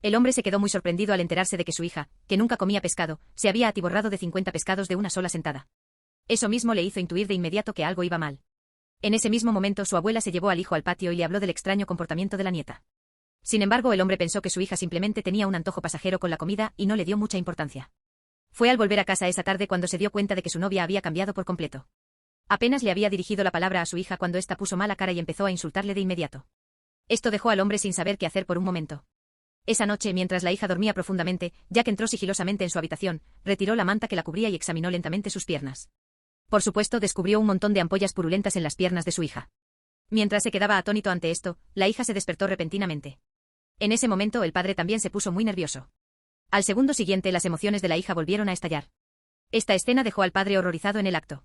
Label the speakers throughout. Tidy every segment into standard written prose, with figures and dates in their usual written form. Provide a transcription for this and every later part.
Speaker 1: El hombre se quedó muy sorprendido al enterarse de que su hija, que nunca comía pescado, se había atiborrado de 50 pescados de una sola sentada. Eso mismo le hizo intuir de inmediato que algo iba mal. En ese mismo momento su abuela se llevó al hijo al patio y le habló del extraño comportamiento de la nieta. Sin embargo, el hombre pensó que su hija simplemente tenía un antojo pasajero con la comida y no le dio mucha importancia. Fue al volver a casa esa tarde cuando se dio cuenta de que su novia había cambiado por completo. Apenas le había dirigido la palabra a su hija cuando ésta puso mala cara y empezó a insultarle de inmediato. Esto dejó al hombre sin saber qué hacer por un momento. Esa noche, mientras la hija dormía profundamente, Jack entró sigilosamente en su habitación, retiró la manta que la cubría y examinó lentamente sus piernas. Por supuesto, descubrió un montón de ampollas purulentas en las piernas de su hija. Mientras se quedaba atónito ante esto, la hija se despertó repentinamente. En ese momento, el padre también se puso muy nervioso. Al segundo siguiente, las emociones de la hija volvieron a estallar. Esta escena dejó al padre horrorizado en el acto.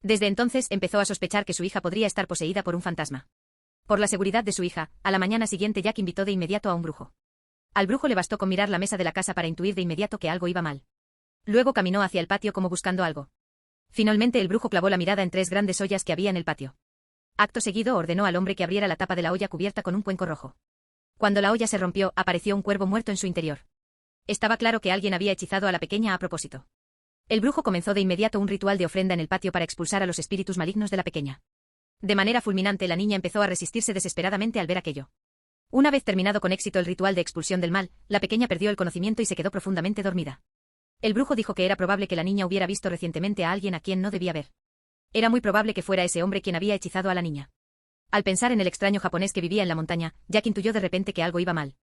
Speaker 1: Desde entonces empezó a sospechar que su hija podría estar poseída por un fantasma. Por la seguridad de su hija, a la mañana siguiente Jack invitó de inmediato a un brujo. Al brujo le bastó con mirar la mesa de la casa para intuir de inmediato que algo iba mal. Luego caminó hacia el patio como buscando algo. Finalmente el brujo clavó la mirada en 3 grandes ollas que había en el patio. Acto seguido ordenó al hombre que abriera la tapa de la olla cubierta con un cuenco rojo. Cuando la olla se rompió, apareció un cuervo muerto en su interior. Estaba claro que alguien había hechizado a la pequeña a propósito. El brujo comenzó de inmediato un ritual de ofrenda en el patio para expulsar a los espíritus malignos de la pequeña. De manera fulminante la niña empezó a resistirse desesperadamente al ver aquello. Una vez terminado con éxito el ritual de expulsión del mal, la pequeña perdió el conocimiento y se quedó profundamente dormida. El brujo dijo que era probable que la niña hubiera visto recientemente a alguien a quien no debía ver. Era muy probable que fuera ese hombre quien había hechizado a la niña. Al pensar en el extraño japonés que vivía en la montaña, Jack intuyó de repente que algo iba mal.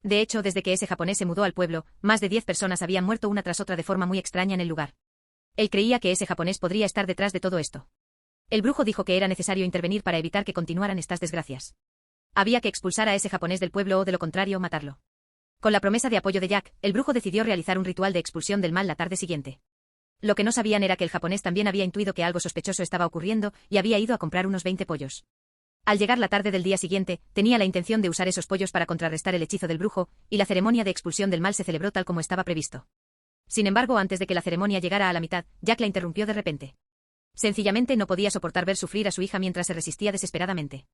Speaker 1: De hecho, desde que ese japonés se mudó al pueblo, más de 10 personas habían muerto una tras otra de forma muy extraña en el lugar. Él creía que ese japonés podría estar detrás de todo esto. El brujo dijo que era necesario intervenir para evitar que continuaran estas desgracias. Había que expulsar a ese japonés del pueblo o de lo contrario matarlo. Con la promesa de apoyo de Jack, el brujo decidió realizar un ritual de expulsión del mal la tarde siguiente. Lo que no sabían era que el japonés también había intuido que algo sospechoso estaba ocurriendo y había ido a comprar unos 20 pollos. Al llegar la tarde del día siguiente, tenía la intención de usar esos pollos para contrarrestar el hechizo del brujo, y la ceremonia de expulsión del mal se celebró tal como estaba previsto. Sin embargo, antes de que la ceremonia llegara a la mitad, Jack la interrumpió de repente. Sencillamente no podía soportar ver sufrir a su hija mientras se resistía desesperadamente.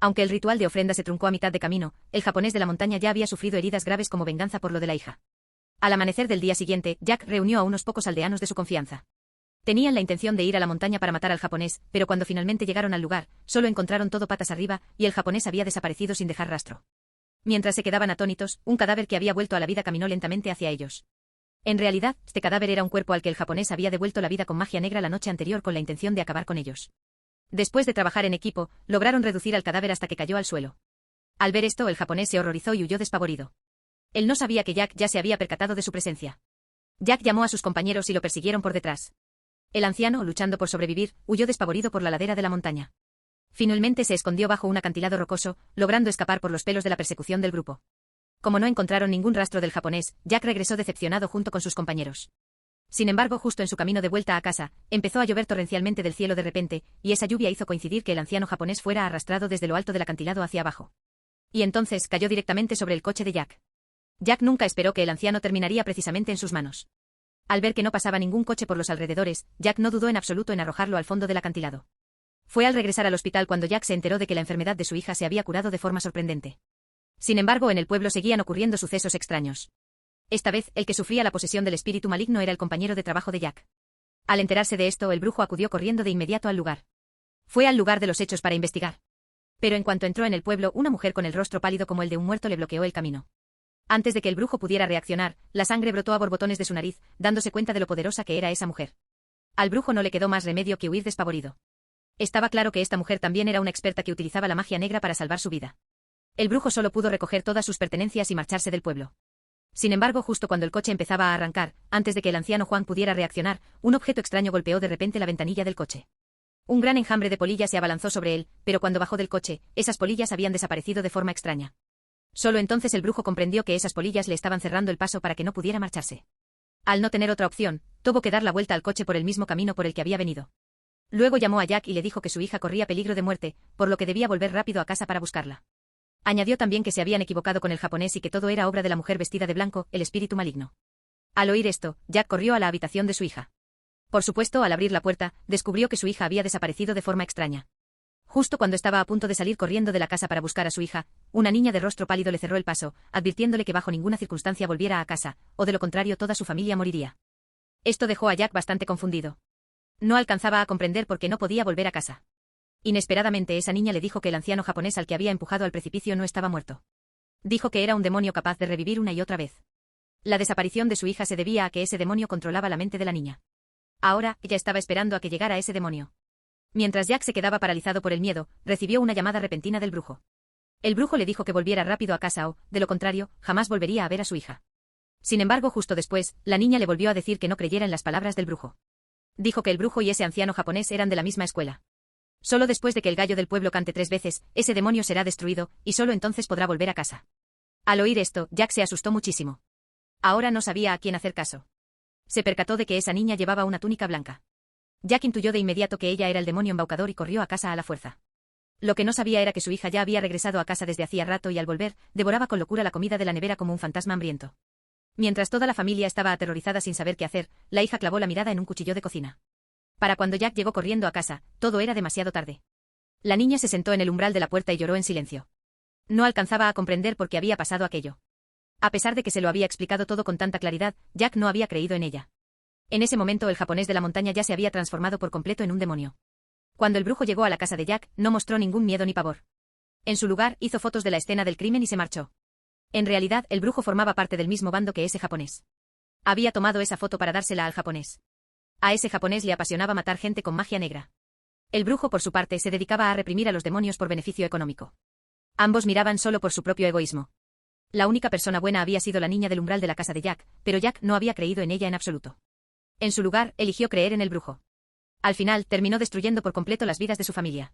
Speaker 1: Aunque el ritual de ofrenda se truncó a mitad de camino, el japonés de la montaña ya había sufrido heridas graves como venganza por lo de la hija. Al amanecer del día siguiente, Jack reunió a unos pocos aldeanos de su confianza. Tenían la intención de ir a la montaña para matar al japonés, pero cuando finalmente llegaron al lugar, solo encontraron todo patas arriba, y el japonés había desaparecido sin dejar rastro. Mientras se quedaban atónitos, un cadáver que había vuelto a la vida caminó lentamente hacia ellos. En realidad, este cadáver era un cuerpo al que el japonés había devuelto la vida con magia negra la noche anterior con la intención de acabar con ellos. Después de trabajar en equipo, lograron reducir al cadáver hasta que cayó al suelo. Al ver esto, el japonés se horrorizó y huyó despavorido. Él no sabía que Jack ya se había percatado de su presencia. Jack llamó a sus compañeros y lo persiguieron por detrás. El anciano, luchando por sobrevivir, huyó despavorido por la ladera de la montaña. Finalmente se escondió bajo un acantilado rocoso, logrando escapar por los pelos de la persecución del grupo. Como no encontraron ningún rastro del japonés, Jack regresó decepcionado junto con sus compañeros. Sin embargo, justo en su camino de vuelta a casa, empezó a llover torrencialmente del cielo de repente, y esa lluvia hizo coincidir que el anciano japonés fuera arrastrado desde lo alto del acantilado hacia abajo. Y entonces cayó directamente sobre el coche de Jack. Jack nunca esperó que el anciano terminaría precisamente en sus manos. Al ver que no pasaba ningún coche por los alrededores, Jack no dudó en absoluto en arrojarlo al fondo del acantilado. Fue al regresar al hospital cuando Jack se enteró de que la enfermedad de su hija se había curado de forma sorprendente. Sin embargo, en el pueblo seguían ocurriendo sucesos extraños. Esta vez, el que sufría la posesión del espíritu maligno era el compañero de trabajo de Jack. Al enterarse de esto, el brujo acudió corriendo de inmediato al lugar. Fue al lugar de los hechos para investigar. Pero en cuanto entró en el pueblo, una mujer con el rostro pálido como el de un muerto le bloqueó el camino. Antes de que el brujo pudiera reaccionar, la sangre brotó a borbotones de su nariz, dándose cuenta de lo poderosa que era esa mujer. Al brujo no le quedó más remedio que huir despavorido. Estaba claro que esta mujer también era una experta que utilizaba la magia negra para salvar su vida. El brujo solo pudo recoger todas sus pertenencias y marcharse del pueblo. Sin embargo, justo cuando el coche empezaba a arrancar, antes de que el anciano Juan pudiera reaccionar, un objeto extraño golpeó de repente la ventanilla del coche. Un gran enjambre de polillas se abalanzó sobre él, pero cuando bajó del coche, esas polillas habían desaparecido de forma extraña. Solo entonces el brujo comprendió que esas polillas le estaban cerrando el paso para que no pudiera marcharse. Al no tener otra opción, tuvo que dar la vuelta al coche por el mismo camino por el que había venido. Luego llamó a Jack y le dijo que su hija corría peligro de muerte, por lo que debía volver rápido a casa para buscarla. Añadió también que se habían equivocado con el japonés y que todo era obra de la mujer vestida de blanco, el espíritu maligno. Al oír esto, Jack corrió a la habitación de su hija. Por supuesto, al abrir la puerta, descubrió que su hija había desaparecido de forma extraña. Justo cuando estaba a punto de salir corriendo de la casa para buscar a su hija, una niña de rostro pálido le cerró el paso, advirtiéndole que bajo ninguna circunstancia volviera a casa, o de lo contrario toda su familia moriría. Esto dejó a Jack bastante confundido. No alcanzaba a comprender por qué no podía volver a casa. Inesperadamente esa niña le dijo que el anciano japonés al que había empujado al precipicio no estaba muerto. Dijo que era un demonio capaz de revivir una y otra vez. La desaparición de su hija se debía a que ese demonio controlaba la mente de la niña. Ahora, ella estaba esperando a que llegara ese demonio. Mientras Jack se quedaba paralizado por el miedo, recibió una llamada repentina del brujo. El brujo le dijo que volviera rápido a casa o, de lo contrario, jamás volvería a ver a su hija. Sin embargo, justo después, la niña le volvió a decir que no creyera en las palabras del brujo. Dijo que el brujo y ese anciano japonés eran de la misma escuela. Solo después de que el gallo del pueblo cante 3 veces, ese demonio será destruido, y solo entonces podrá volver a casa. Al oír esto, Jack se asustó muchísimo. Ahora no sabía a quién hacer caso. Se percató de que esa niña llevaba una túnica blanca. Jack intuyó de inmediato que ella era el demonio embaucador y corrió a casa a la fuerza. Lo que no sabía era que su hija ya había regresado a casa desde hacía rato y al volver, devoraba con locura la comida de la nevera como un fantasma hambriento. Mientras toda la familia estaba aterrorizada sin saber qué hacer, la hija clavó la mirada en un cuchillo de cocina. Para cuando Jack llegó corriendo a casa, todo era demasiado tarde. La niña se sentó en el umbral de la puerta y lloró en silencio. No alcanzaba a comprender por qué había pasado aquello. A pesar de que se lo había explicado todo con tanta claridad, Jack no había creído en ella. En ese momento el japonés de la montaña ya se había transformado por completo en un demonio. Cuando el brujo llegó a la casa de Jack, no mostró ningún miedo ni pavor. En su lugar, hizo fotos de la escena del crimen y se marchó. En realidad, el brujo formaba parte del mismo bando que ese japonés. Había tomado esa foto para dársela al japonés. A ese japonés le apasionaba matar gente con magia negra. El brujo, por su parte, se dedicaba a reprimir a los demonios por beneficio económico. Ambos miraban solo por su propio egoísmo. La única persona buena había sido la niña del umbral de la casa de Jack, pero Jack no había creído en ella en absoluto. En su lugar, eligió creer en el brujo. Al final, terminó destruyendo por completo las vidas de su familia.